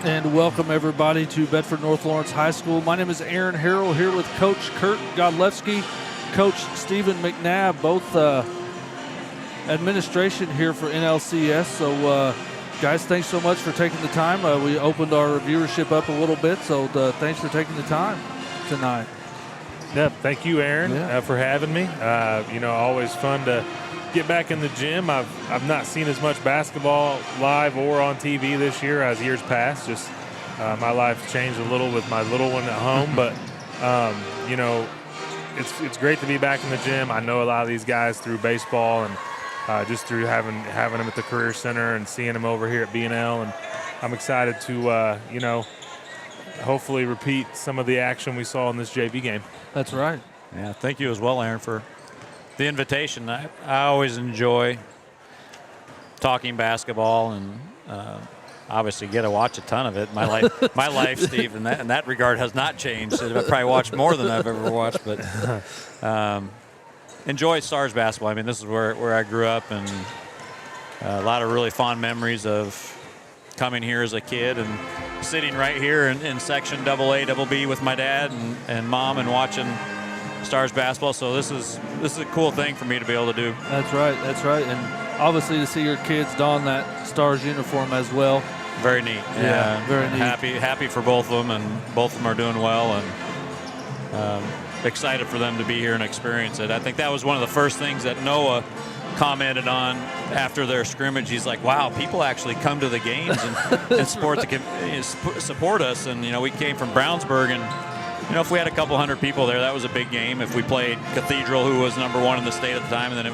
And welcome everybody to Bedford North Lawrence High School. My name is Aaron Harrell, here with Coach Kurt Godlewski, Coach Stephen McNabb, both administration here for NLCS. So guys, thanks so much for taking the time. We opened our viewership up a little bit, so thanks for taking the time tonight. Yeah, thank you, Aaron, for having me. Always fun to get back in the gym. I've not seen as much basketball live or on TV this year as years past. Just my life's changed a little with my little one at home, but it's great to be back in the gym. I know a lot of these guys through baseball and just through having them at the Career Center and seeing them over here at BNL, and I'm excited to hopefully repeat some of the action we saw in this JV game. That's right. Yeah, thank you as well, Aaron, for the invitation. I always enjoy talking basketball, and obviously get to watch a ton of it. My life, Steve, in that regard has not changed. I've probably watched more than I've ever watched, but enjoy Stars basketball. I mean, this is where I grew up, and a lot of really fond memories of coming here as a kid and sitting right here in section AA, BB with my dad and mom and watching Stars basketball. So this is a cool thing for me to be able to do. That's right. And obviously to see your kids don that Stars uniform as well. Very neat. Yeah, very neat. Happy for both of them, and both of them are doing well, and excited for them to be here and experience it. I think that was one of the first things that Noah commented on after their scrimmage. He's like, wow, people actually come to the games and support us. And, we came from Brownsburg, and, if we had a couple hundred people there, that was a big game. If we played Cathedral, who was #1 in the state at the time, and then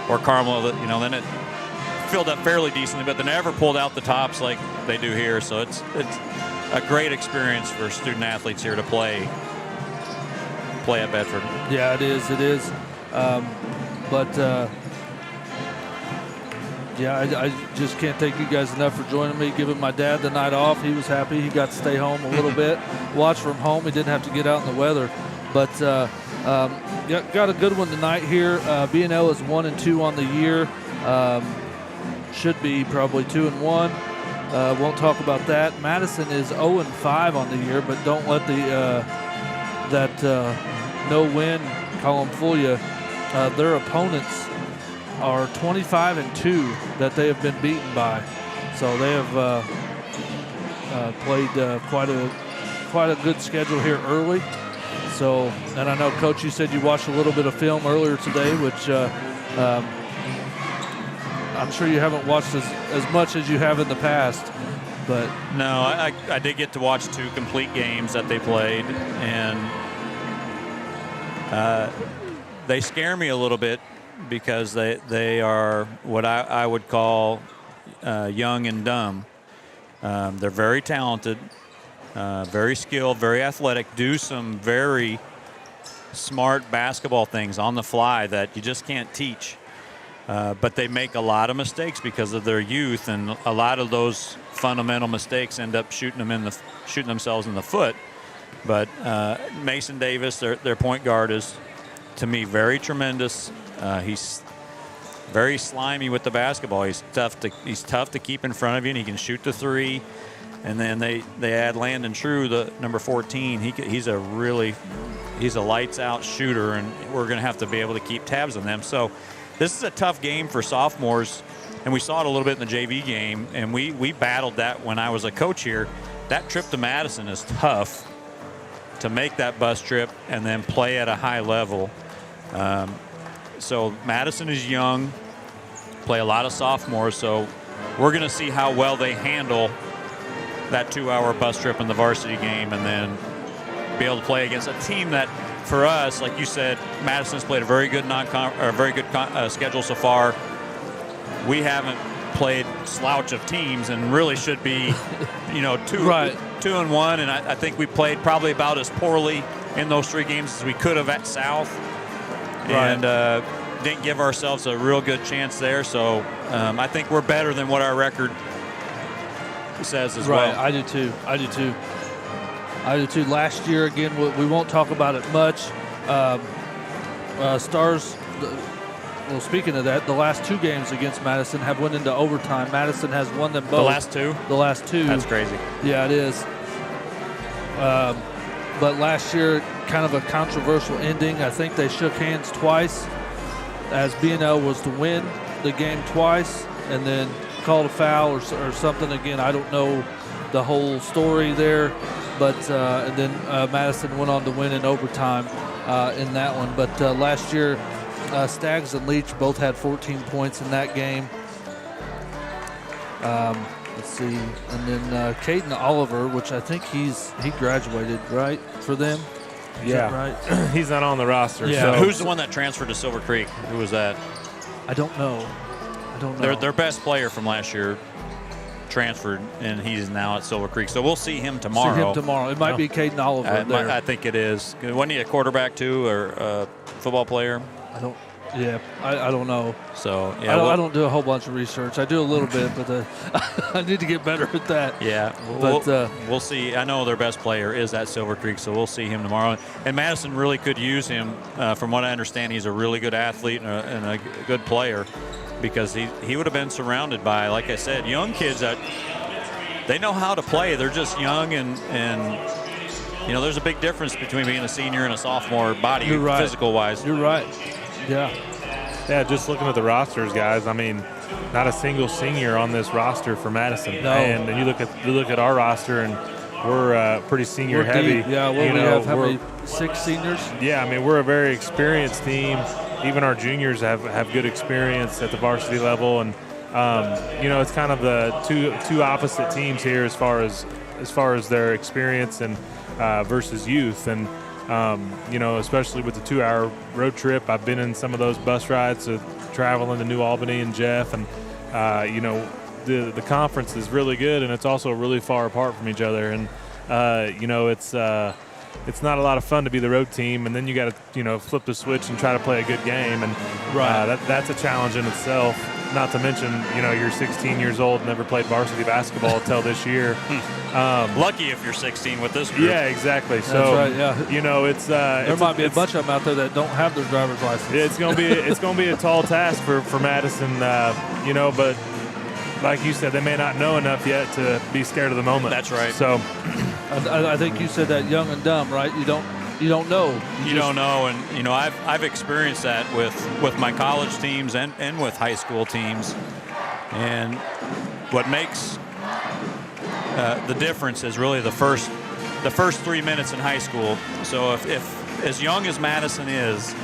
or Carmel, then it filled up fairly decently, but they never pulled out the tops like they do here. So it's a great experience for student athletes here to play at Bedford. Yeah, it is. I just can't thank you guys enough for joining me, giving my dad the night off. He was happy. He got to stay home a little bit, watch from home. He didn't have to get out in the weather. But got a good one tonight here. BNL is 1-2 on the year. Should be probably 2-1. Won't talk about that. Madison is 0-5 on the year, but don't let that no-win column fool you. Their opponents are 25-2 that they have been beaten by, so they have played quite a good schedule here early. So, and I know, Coach, you said you watched a little bit of film earlier today, which I'm sure you haven't watched as much as you have in the past. But no, I did get to watch 2 complete games that they played, and they scare me a little bit, because they are what I would call young and dumb. They're very talented, very skilled, very athletic, do some very smart basketball things on the fly that you just can't teach. But they make a lot of mistakes because of their youth, and a lot of those fundamental mistakes end up shooting themselves in the foot. But Mason Davis, their point guard, is, to me, very tremendous. He's very slimy with the basketball. He's tough to keep in front of you, and he can shoot the 3. And then they add Landon True, the number 14. He's a lights out shooter, and we're going to have to be able to keep tabs on them. So this is a tough game for sophomores, and we saw it a little bit in the JV game, and we battled that when I was a coach here. That trip to Madison is tough, to make that bus trip and then play at a high level. So Madison is young, play a lot of sophomores, so we're going to see how well they handle that 2-hour bus trip in the varsity game, and then be able to play against a team that, for us, like you said, Madison's played a very good schedule so far. We haven't played slouch of teams, and really should be, 2-1, and I think we played probably about as poorly in those 3 games as we could have at South. Right. And didn't give ourselves a real good chance there. So I think we're better than what our record says as well. Right, I do too. Last year, again, we won't talk about it much. Stars well, speaking of that, the last 2 games against Madison have went into overtime. Madison has won them both. The last 2? The last 2. That's crazy. Yeah, it is. But last year, kind of a controversial ending. I think they shook hands twice, as BNL was to win the game twice and then called a foul or something. Again, I don't know the whole story there, but and then Madison went on to win in overtime in that one. But last year, Staggs and Leach both had 14 points in that game. Let's see, and then Caden Oliver, which I think he graduated, right, for them? Is that right? He's not on the roster. Yeah. So. Who's the one that transferred to Silver Creek? Who was that? I don't know. Their best player from last year transferred, and he's now at Silver Creek. So we'll see him tomorrow. It might be Caden Oliver there. I think it is. Wasn't he a quarterback too, or a football player? I don't know. So yeah, I don't do a whole bunch of research. I do a little bit, but I need to get better at that. Yeah, but we'll see. I know their best player is at Silver Creek, so we'll see him tomorrow. And Madison really could use him. From what I understand, he's a really good athlete and a good player, because he would have been surrounded by, like I said, young kids that they know how to play. They're just young, and you know, there's a big difference between being a senior and a sophomore body, physical wise. You're right. Yeah. Yeah, just looking at the rosters, guys. I mean, not a single senior on this roster for Madison. No. And you look at our roster, and we're pretty senior heavy. Deep. Yeah, we have how many? 6 seniors? Yeah, I mean, we're a very experienced team. Even our juniors have good experience at the varsity level, and you know, it's kind of the two opposite teams here as far as their experience and versus youth. And you know, especially with the 2-hour road trip, I've been in some of those bus rides, traveling to New Albany and Jeff, and you know, the conference is really good, and it's also really far apart from each other. And you know, it's not a lot of fun to be the road team, and then you got to, you know, flip the switch and try to play a good game, and that's a challenge in itself. Not to mention, you know, you're 16 years old, never played varsity basketball until this year. Lucky if you're 16 with this group. Yeah, exactly. So, that's right, yeah. You know, there might be a bunch of them out there that don't have their driver's license. It's gonna be a tall task for Madison, you know, but like you said, they may not know enough yet to be scared of the moment. That's right. So, I think you said that young and dumb, right? You don't know. You don't know, and you know, I've experienced that with my college teams and with high school teams. And what makes the difference is really the first 3 minutes in high school. So if as young as Madison is,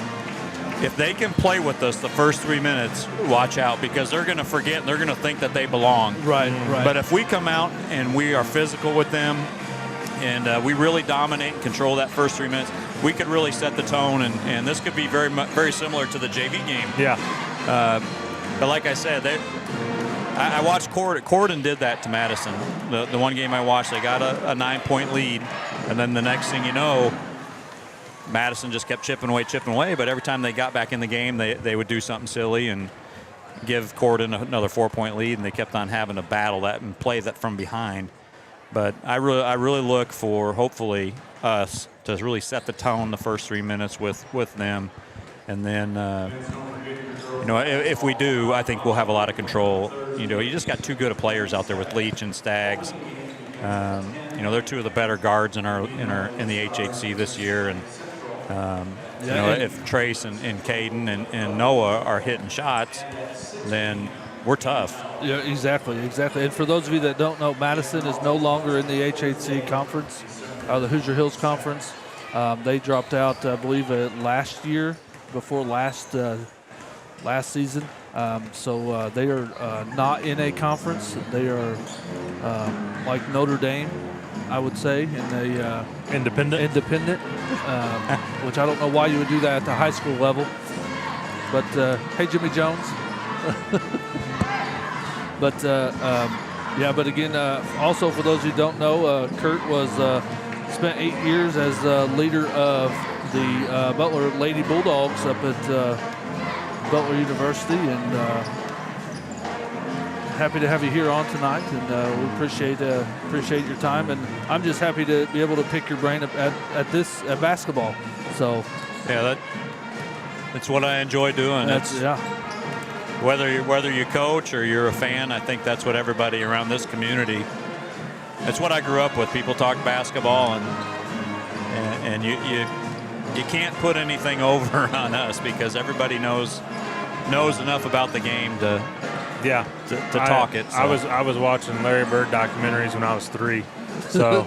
if they can play with us the first 3 minutes, watch out, because they're going to forget and they're going to think that they belong. Right. But if we come out and we are physical with them, and we really dominate and control that first 3 minutes, we could really set the tone, and this could be very similar to the JV game. Yeah. But like I said, I watched Corden did that to Madison. The one game I watched, they got a 9-point lead, and then the next thing you know, Madison just kept chipping away. But every time they got back in the game, they would do something silly and give Corden another 4-point lead, and they kept on having to battle that and play that from behind. But I really look for, hopefully, us to really set the tone the first 3 minutes with them. And then, you know, if we do, I think we'll have a lot of control. You know, you just got too good of players out there with Leach and Staggs. You know, they're 2 of the better guards in the HHC this year. And, you know, if Trace and Caden and Noah are hitting shots, then we're tough. Yeah, exactly. And for those of you that don't know, Madison is no longer in the HHC conference, the Hoosier Hills Conference. They dropped out, I believe, last year, before last season. So they are not in a conference. They are like Notre Dame, I would say, in a independent, which I don't know why you would do that at the high school level. But hey, Jimmy Jones. But yeah, but again, also for those who don't know, Kurt was spent 8 years as leader of the Butler Lady Bulldogs up at Butler University, and happy to have you here on tonight, and we appreciate your time, and I'm just happy to be able to pick your brain at basketball. So yeah, that's what I enjoy doing. Yeah. whether you coach or you're a fan, I think that's what everybody around this community. It's what I grew up with. People talk basketball, and you can't put anything over on us because everybody knows enough about the game to talk it. So. I was watching Larry Bird documentaries when I was 3. So,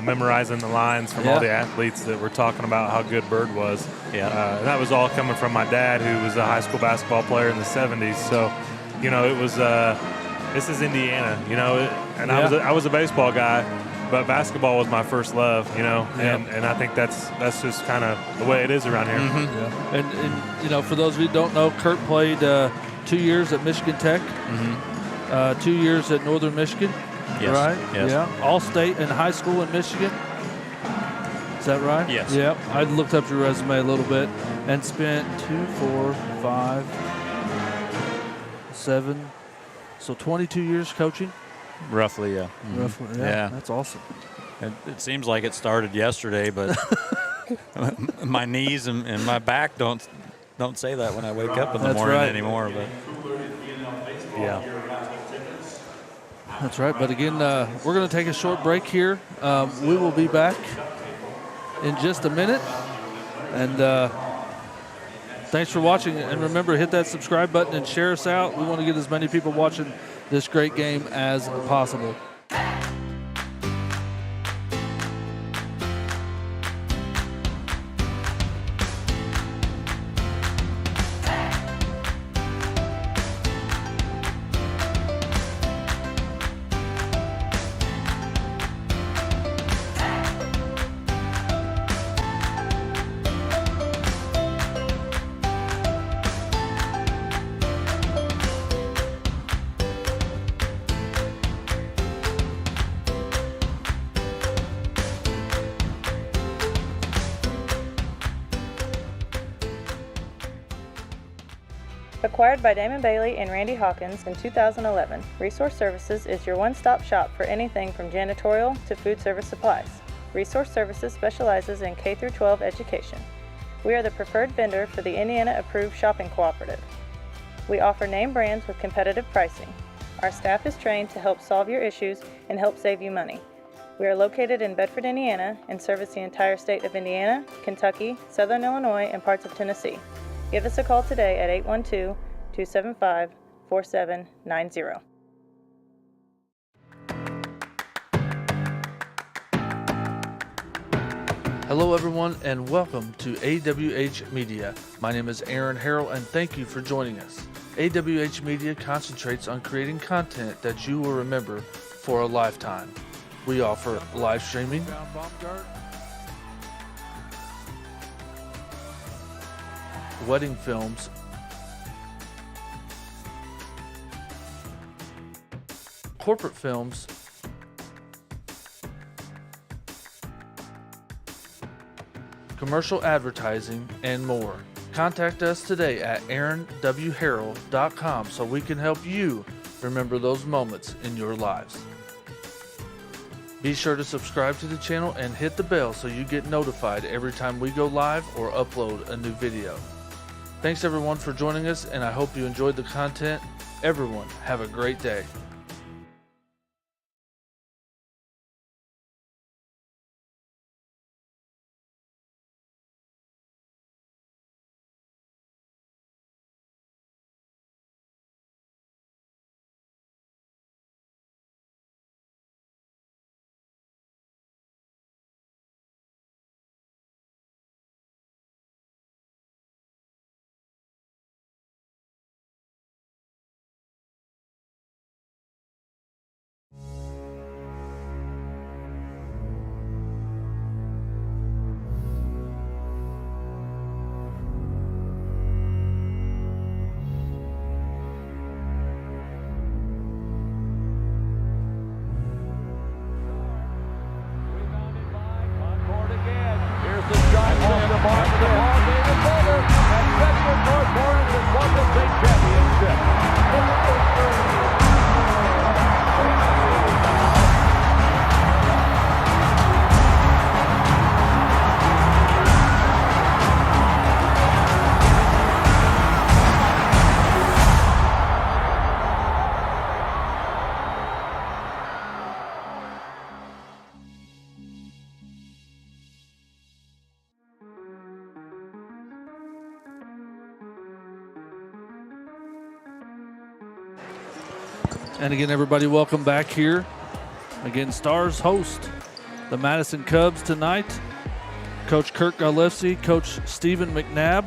memorizing the lines from all the athletes that were talking about how good Bird was. Yeah. And that was all coming from my dad, who was a high school basketball player in the 70s. So, it was this is Indiana, and I was a baseball guy, but basketball was my first love, and I think that's just kind of the way it is around here. Mm-hmm. Yeah. And for those of you who don't know, Kurt played 2 years at Michigan Tech, 2 years at Northern Michigan. Yes. Right? Yes. Yeah. All-state in high school in Michigan. Is that right? Yes. Yeah. I looked up your resume a little bit and spent 2, 4, 5, 7, so 22 years coaching? Roughly, yeah. Mm-hmm. Roughly, yeah. That's awesome. It seems like it started yesterday, but my knees and my back don't say that when I wake up in the morning anymore. But yeah. That's right. But again, we're going to take a short break here. We will be back in just a minute. And thanks for watching. And remember, hit that subscribe button and share us out. We want to get as many people watching this great game as possible. Acquired by Damon Bailey and Randy Hawkins in 2011, Resource Services is your one-stop shop for anything from janitorial to food service supplies. Resource Services specializes in K-12 education. We are the preferred vendor for the Indiana-approved shopping cooperative. We offer name brands with competitive pricing. Our staff is trained to help solve your issues and help save you money. We are located in Bedford, Indiana, and service the entire state of Indiana, Kentucky, Southern Illinois, and parts of Tennessee. Give us a call today at 812-275-4790. Hello, everyone, and welcome to AWH Media. My name is Aaron Harrell, and thank you for joining us. AWH Media concentrates on creating content that you will remember for a lifetime. We offer live streaming, wedding films, corporate films, commercial advertising, and more. Contact us today at aaronwharrell.com so we can help you remember those moments in your lives. Be sure to subscribe to the channel and hit the bell so you get notified every time we go live or upload a new video. Thanks everyone for joining us, and I hope you enjoyed the content. Everyone, have a great day. And again, everybody, welcome back here. Again, Stars host the Madison Cubs tonight. Coach Kirk Galefsey, Coach Stephen McNabb.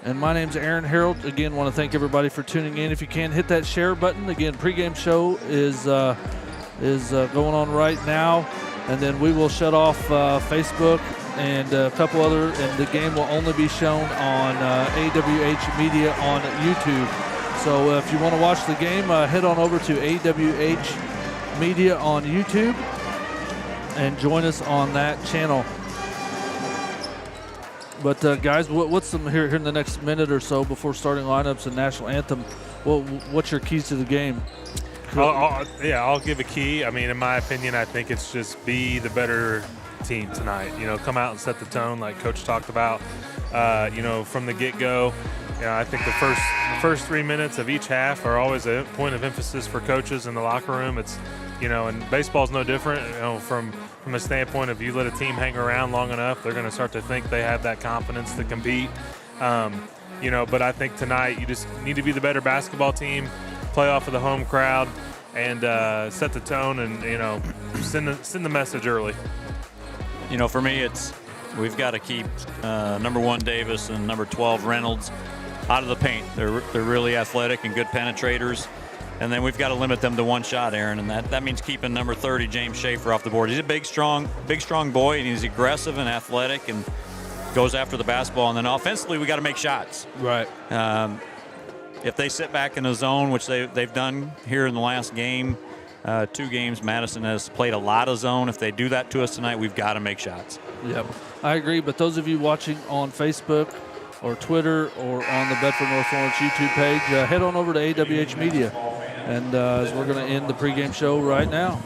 And my name's Aaron Harold. Again, want to thank everybody for tuning in. If you can, hit that share button. Again, pregame show is going on right now. And then we will shut off Facebook and a couple other, and the game will only be shown on AWH Media on YouTube. So if you want to watch the game, head on over to AWH Media on YouTube and join us on that channel. But guys, what's some here in the next minute or so before starting lineups and national anthem? What's your keys to the game? I'll give a key. I mean, in my opinion, I think it's just be the better team tonight. Come out and set the tone like Coach talked about. From the get-go. I think the first 3 minutes of each half are always a point of emphasis for coaches in the locker room. It's, and baseball's no different. From a standpoint of you let a team hang around long enough, they're going to start to think they have that confidence to compete. But I think tonight you just need to be the better basketball team, play off of the home crowd, and set the tone and send the message early. For me, we've got to keep number 1 Davis and number 12 Reynolds out of the paint. They're really athletic and good penetrators. And then we've got to limit them to one shot, Aaron, and that means keeping number 30 James Schaefer off the board. He's a big, strong boy, and he's aggressive and athletic and goes after the basketball. And then offensively, we got to make shots. Right. If they sit back in the zone, which they've done here in the last game, 2 games, Madison has played a lot of zone. If they do that to us tonight, we've got to make shots. Yep, I agree. But those of you watching on Facebook or Twitter or on the Bedford North Lawrence YouTube page, head on over to AWH Media. And as we're going to end the pregame show right now.